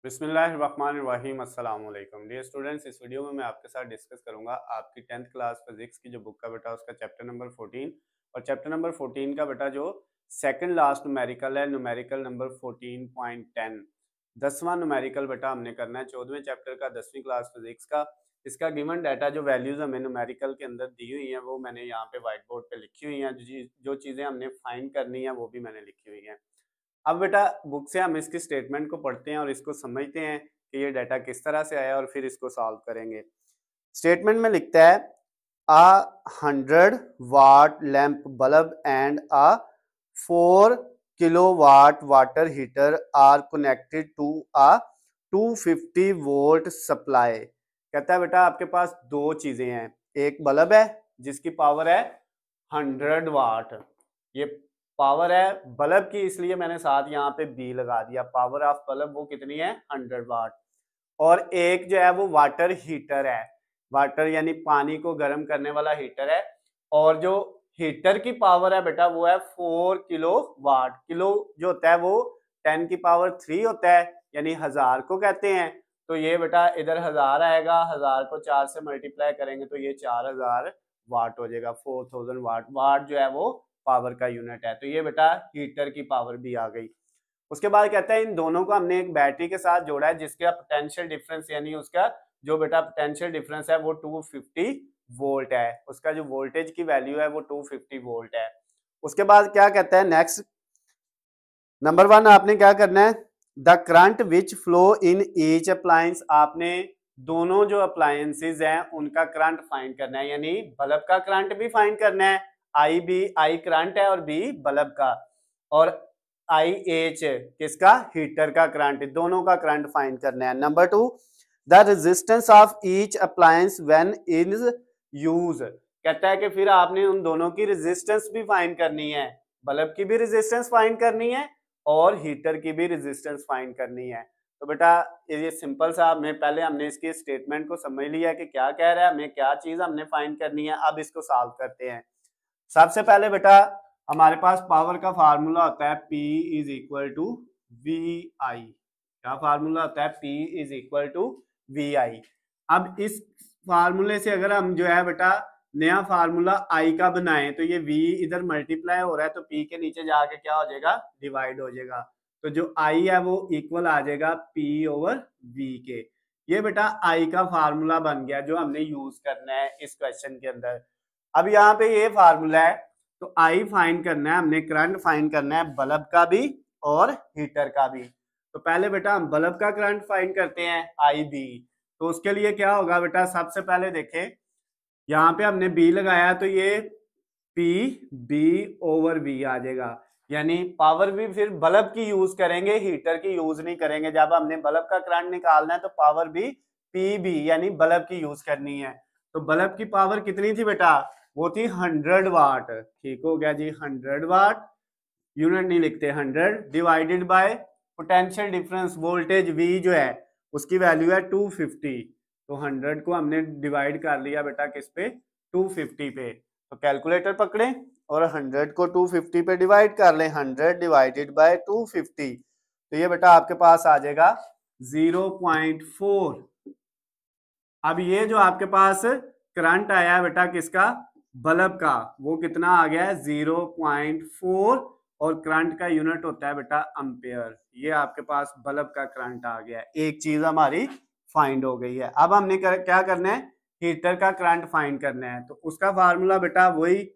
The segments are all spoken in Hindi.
बिस्मिल्लाहिर्रहमानिर्रहीम अस्सलाम वालेकुम डियर स्टूडेंट्स। इस वीडियो में मैं आपके साथ डिस्कस करूंगा आपकी 10th क्लास फिजिक्स की जो बुक का बेटा उसका चैप्टर नंबर 14 और चैप्टर नंबर 14 का बेटा जो सेकंड लास्ट न्यूमेरिकल है, न्यूमेरिकल नंबर 14.10 10वां न्यूमेरिकल बेटा हमने करना है 14वें चैप्टर का 10वीं क्लास फिजिक्स का। इसका गिवन डाटा जो वैल्यूज हमें न्यूमेरिकल के अंदर दी हुई हैं वो मैंने यहाँ पे व्हाइट बोर्ड पे लिखी हुई हैं। जो चीज़ें हमने फाइंड करनी है वो भी मैंने लिखी हुई हैं। अब बेटा बुक से हम इसकी स्टेटमेंट को पढ़ते हैं और इसको समझते हैं कि ये डाटा किस तरह से आया और फिर इसको सॉल्व करेंगे। स्टेटमेंट में लिखता है a 100 watt lamp bulb and a 4 kilowatt water heater are connected to a 250 volt supply. कहता है बेटा आपके पास दो चीजें हैं, एक बल्ब है जिसकी पावर है 100 वाट, ये पावर है बल्ब की, इसलिए मैंने साथ यहाँ पे बी लगा दिया। पावर ऑफ बल्ब वो कितनी है 100 वाट। और एक जो है वो वाटर हीटर है, वाटर यानी पानी को गर्म करने वाला हीटर है। और जो हीटर की पावर है बेटा वो है 4 किलो वाट। किलो जो होता है वो 10 की पावर 3 होता है, यानी 1000 को कहते हैं। तो ये बेटा इधर 1000 आएगा, 1000 को 4 से मल्टीप्लाई करेंगे तो ये 4000 वाट हो जाएगा। 4000 वाट, वाट जो है वो पावर का यूनिट है। तो ये बेटा हीटर की पावर भी आ गई। उसके बाद कहता है इन दोनों को हमने एक बैटरी के साथ जोड़ा है जिसका पोटेंशियल डिफरेंस यानी उसका जो बेटा पोटेंशियल डिफरेंस है वो 250 वोल्ट है। उसका जो वोल्टेज की वैल्यू है वो 250 वोल्ट है। उसके बाद क्या कहता है नेक्स्ट, नंबर 1 आपने क्या करना है, the current which flow in each appliance. आपने दोनों जो अप्लायंसेज हैं उनका करंट फाइंड करना है, यानी बल्ब का करंट भी फाइंड करना है। आई करंट है और बी बल्ब का, और आई एच किसका, हीटर का करंट, दोनों का करंट फाइंड करना है। Number 2 the resistance of each appliance when in use. कहता है कि फिर आपने उन दोनों की रेजिस्टेंस भी फाइंड करनी है, बल्ब की भी रेजिस्टेंस फाइंड करनी है और हीटर की भी रेजिस्टेंस फाइंड करनी है। तो बेटा ये सिंपल सा पहले हमने इसकी स्टेटमेंट को समझ लिया कि क्या कह रहा है, हमें क्या चीज हमने फाइंड करनी है। अब इसको सॉल्व करते हैं। सबसे पहले बेटा हमारे पास पावर का फार्मूला होता है P is equal to V I. क्या फार्मूला होता है, P is equal to V I. अब इस फार्मूले से अगर हम जो है बेटा नया फार्मूला I का बनाएं तो ये V इधर मल्टीप्लाई हो रहा है तो P के नीचे जाके क्या हो जाएगा, डिवाइड हो जाएगा। तो जो I है वो इक्वल आ जाएगा P ओवर V के। ये बेटा I का फार्मूला बन गया जो हमने यूज करना है इस क्वेश्चन के अंदर। अब यहाँ पे ये फार्मूला है तो आई फाइंड करना है, हमने करंट फाइंड करना है बल्ब का भी और हीटर का भी। तो पहले बेटा हम बल्ब का करंट फाइंड करते हैं आई बी। तो उसके लिए क्या होगा बेटा, सबसे पहले देखें यहाँ पे हमने बी लगाया तो ये पी बी ओवर बी आ जाएगा, यानी पावर भी फिर बल्ब की यूज करेंगे, हीटर की यूज नहीं करेंगे। जब हमने बल्ब का करंट निकालना है तो पावर भी पी बी यानी बल्ब की यूज करनी है। तो बल्ब की पावर कितनी थी बेटा, वो थी 100 वाट। ठीक हो गया जी, 100 वाट, यूनिट नहीं लिखते, 100 divided by potential difference voltage V जो है उसकी वैल्यू है 250। तो 100 को हमने डिवाइड कर लिया बेटा किस पे, 250 पे। तो कैलकुलेटर पकड़े और 100 को 250 पे डिवाइड कर लें, 100 डिवाइडेड बाय 250। तो ये बेटा आपके पास आ जाएगा 0.4। अब ये जो आपके पास करंट आया है बेटा किसका, बल्ब का, वो कितना आ गया है 0.4 और करंट का यूनिट होता है बेटा एम्पेयर। ये आपके पास बल्ब का करंट आ गया है, एक चीज हमारी फाइंड हो गई है। अब हमने क्या करना है, हीटर का करंट फाइंड करना है। तो उसका फार्मूला बेटा वही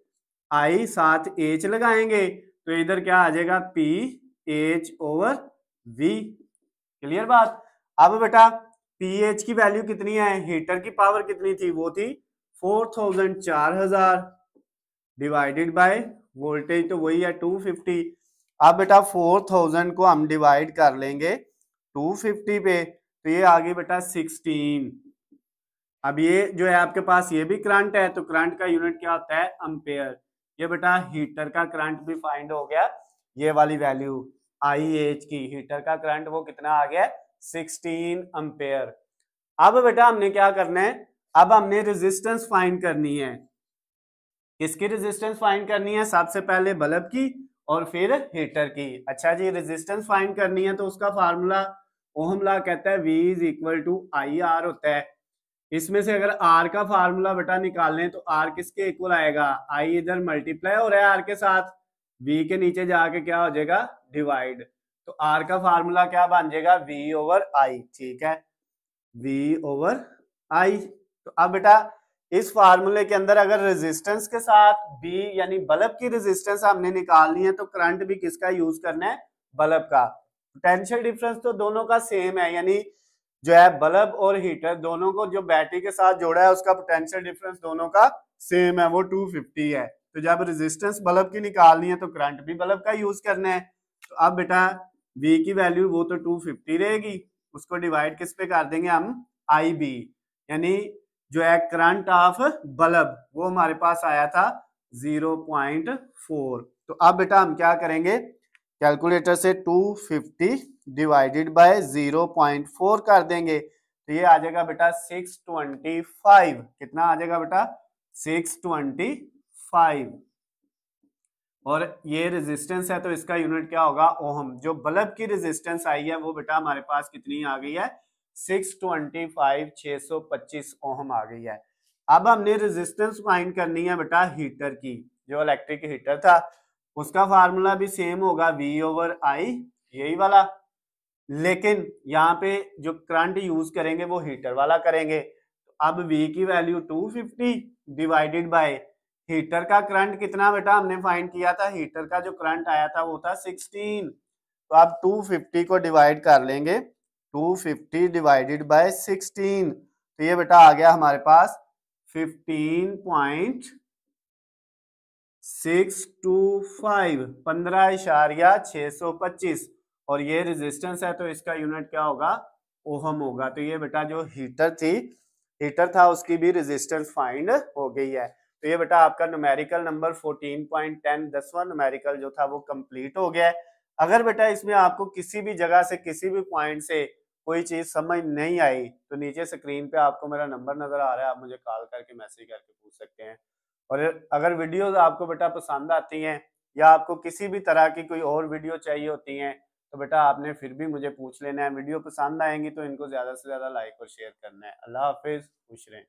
आई साथ एच लगाएंगे तो इधर क्या आ जाएगा P H over V. Clear बात। अब बेटा पीएच की वैल्यू कितनी है, हीटर की पावर कितनी थी, वो थी 4000 डिवाइडेड बाय वोल्टेज तो वही है 250। अब बेटा 4000 को हम डिवाइड कर लेंगे 250 पे तो ये आ गई बेटा 16। अब ये जो है आपके पास ये भी करंट है तो करंट का यूनिट क्या होता है, एम्पेयर। ये बेटा हीटर का करंट भी फाइंड हो गया, ये वाली वैल्यू आई एच की, हीटर का करंट वो कितना आ गया 16 एम्पेयर। अब बेटा हमने क्या करना है, अब हमने रेजिस्टेंस फाइंड करनी है। किसकी रेजिस्टेंस फाइंड करनी है, सबसे पहले बल्ब की और फिर हीटर की। अच्छा जी, रेजिस्टेंस फाइंड करनी है तो उसका फार्मूला ओहम लॉ कहता है V is equal to I R होता है। इसमें से अगर R का फार्मूला बेटा निकालें तो R किसके इक्वल आएगा, I इधर मल्टीप्लाई हो रहा है R के साथ, V के नीचे जाके क्या हो जाएगा, डिवाइड। तो R का फार्मूला क्या बन जाएगा, V ओवर I। ठीक है, V ओवर I। तो अब बेटा इस फार्मूले के अंदर अगर रेजिस्टेंस के साथ B यानी बल्ब की रेजिस्टेंस हमने निकालनी है तो करंट भी किसका यूज करना है, बल्ब का। पोटेंशियल डिफरेंस तो दोनों का सेम है, यानी जो है बल्ब और हीटर दोनों को जो बैटरी के साथ जोड़ा है उसका पोटेंशियल डिफरेंस दोनों का सेम है, वो 250 है। तो जब रेजिस्टेंस बल्ब की निकालनी है तो करंट भी बल्ब का यूज करना है। तो अब बेटा V की वैल्यू वो तो 250 रहेगी, उसको डिवाइड किस पे कर देंगे हम, IB, यानी जो है करंट ऑफ बल्ब वो हमारे पास आया था 0.4। तो अब बेटा हम क्या करेंगे, कैलकुलेटर से 250 डिवाइडेड बाय 0.4 कर देंगे, तो ये आ जाएगा बेटा 625। कितना आ जाएगा बेटा, 625। और ये रेजिस्टेंस है तो इसका यूनिट क्या होगा, ओहम। जो बल्ब की रेजिस्टेंस आई है वो बेटा हमारे पास कितनी आ गई है, 625, 625 ओहम आ गई है। अब हमने रेजिस्टेंस फाइंड करनी है बेटा हीटर की, जो इलेक्ट्रिक हीटर था उसका फार्मूला भी सेम होगा V ओवर I, यही वाला, लेकिन यहाँ पे जो करंट यूज करेंगे वो हीटर वाला करेंगे। अब V की वैल्यू 250 डिवाइडेड बाय हीटर का करंट कितना बेटा हमने फाइंड किया था, हीटर का जो करंट आया था वो था 16। तो आप 250 को डिवाइड कर लेंगे, 250 डिवाइडेड बाय 16, तो ये बेटा आ गया हमारे पास 15.625, 15.625। और ये रेजिस्टेंस है तो इसका यूनिट क्या होगा, ओहम होगा। तो ये बेटा जो हीटर था उसकी भी रेजिस्टेंस फाइंड हो गई है। तो ये बेटा आपका न्यूमेरिकल नंबर 14.10 10वां न्यूमेरिकल जो था वो कंप्लीट हो गया है। अगर बेटा इसमें आपको किसी भी जगह से किसी भी पॉइंट से कोई चीज समझ नहीं आई तो नीचे स्क्रीन पे आपको मेरा नंबर नजर आ रहा है, आप मुझे कॉल करके मैसेज करके पूछ सकते हैं। और अगर वीडियोस आपको बेटा पसंद आती हैं या आपको किसी भी तरह की कोई और वीडियो चाहिए होती हैं तो बेटा आपने फिर भी मुझे पूछ लेना है। वीडियो पसंद आएंगी तो इनको ज्यादा से ज्यादा लाइक और शेयर करना है। अल्लाह हाफिज, खुश रहें।